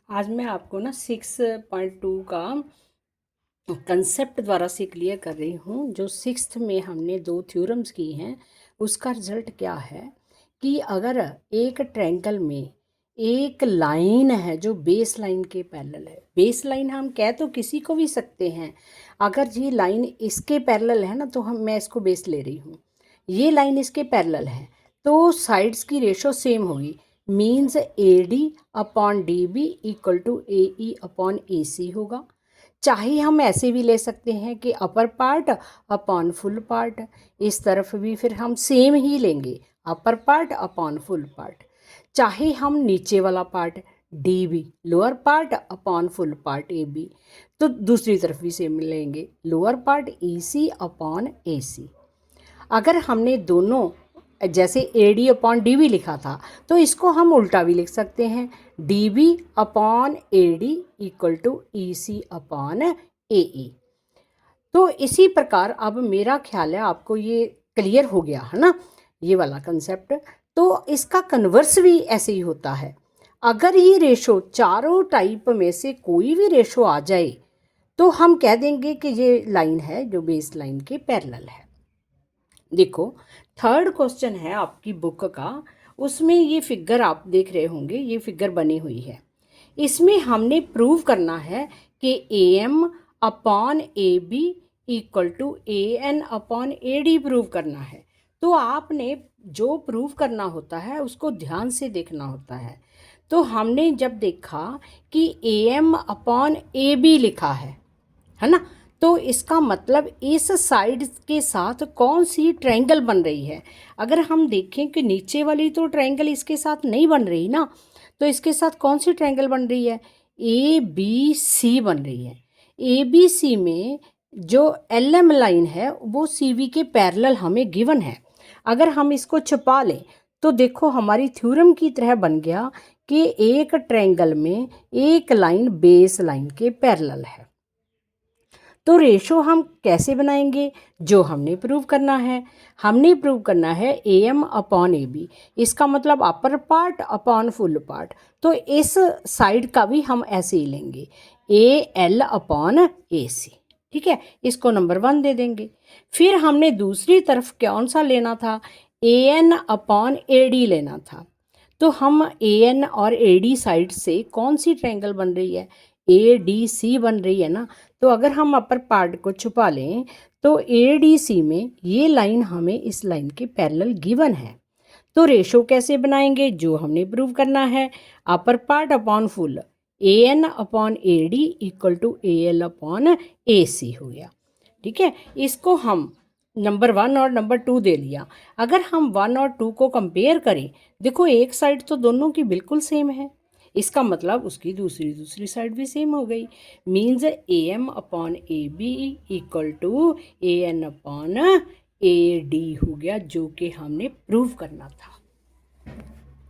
आज मैं आपको ना 6.2 का कंसेप्ट द्वारा से क्लियर कर रही हूँ। जो सिक्स्थ में हमने 2 थ्योरम्स की हैं, उसका रिजल्ट क्या है कि अगर एक ट्रायंगल में एक लाइन है जो बेस लाइन के पैरेलल है। बेस लाइन हम कह तो किसी को भी सकते हैं। अगर ये लाइन इसके पैरेलल है ना, तो मैं इसको बेस ले रही हूँ। ये लाइन इसके पैरेलल है तो साइड्स की रेशो सेम होगी। Means AD upon DB equal to AE upon AC होगा। चाहे हम ऐसे भी ले सकते हैं कि अपर पार्ट अपॉन फुल पार्ट। इस तरफ भी फिर हम सेम ही लेंगे, अपर पार्ट अपॉन फुल पार्ट। चाहे हम नीचे वाला part DB lower part upon full part AB, तो दूसरी तरफ भी सेम लेंगे, lower part EC upon AC। अगर हमने दोनों जैसे AD अपॉन DB लिखा था, तो इसको हम उल्टा भी लिख सकते हैं, DB upon AD equal to EC upon AE। तो इसी प्रकार अब मेरा ख्याल है आपको ये क्लियर हो गया है ना, ये वाला कंसेप्ट। तो इसका कन्वर्स भी ऐसे ही होता है। अगर ये रेशो चारों टाइप में से कोई भी रेशो आ जाए, तो हम कह देंगे कि ये लाइन है जो बेस लाइन के पैरेलल है। देखो, थर्ड क्वेश्चन है आपकी बुक का, उसमें ये फिगर आप देख रहे होंगे, ये फिगर बनी हुई है। इसमें हमने प्रूव करना है कि AM upon AB equal to AN upon AD prove करना है। तो आपने जो प्रूव करना होता है उसको ध्यान से देखना होता है। तो हमने जब देखा कि AM अपॉन AB लिखा है ना, तो इसका मतलब इस साइड के साथ कौन सी ट्रायंगल बन रही है। अगर हम देखें कि नीचे वाली तो ट्रायंगल इसके साथ नहीं बन रही ना, तो इसके साथ कौन सी ट्रायंगल बन रही है, ABC बन रही है। ABC में जो LM लाइन है वो CV के पैरेलल हमें गिवन है। अगर हम इसको छुपा लें तो देखो हमारी थ्योरम की तरह बन गया कि एक ट्रायंगल में एक लाइन बेस लाइन के पैरेलल है। तो रेशो हम कैसे बनाएंगे, जो हमने प्रूव करना है। हमने प्रूव करना है AM अपॉन AB, इसका मतलब अपर पार्ट अपॉन फुल पार्ट। तो इस साइड का भी हम ऐसे ही लेंगे, AL अपॉन AC। ठीक है, इसको नंबर 1 दे देंगे। फिर हमने दूसरी तरफ कौन सा लेना था, AN अपॉन AD लेना था। तो हम AN और AD साइड से कौन सी ट्रायंगल बन रही है, ADC बन रही है ना। तो अगर हम अपर पार्ट को छुपा लें तो ADC में ये लाइन हमें इस लाइन के पैरेलल गिवन है। तो रेशो कैसे बनाएंगे, जो हमने प्रूव करना है, upper part upon full, AN upon AD equal to AL upon AC हो गया। ठीक है, इसको हम नंबर 1 और नंबर 2 दे लिया। अगर हम 1 और 2 को कंपेयर करें, देखो एक साइड तो दोनों की बिल्कुल सेम है, इसका मतलब उसकी दूसरी साइड भी सेम हो गई। Means AM upon AB equal to AN upon AD हो गया, जो कि हमने प्रूव करना था।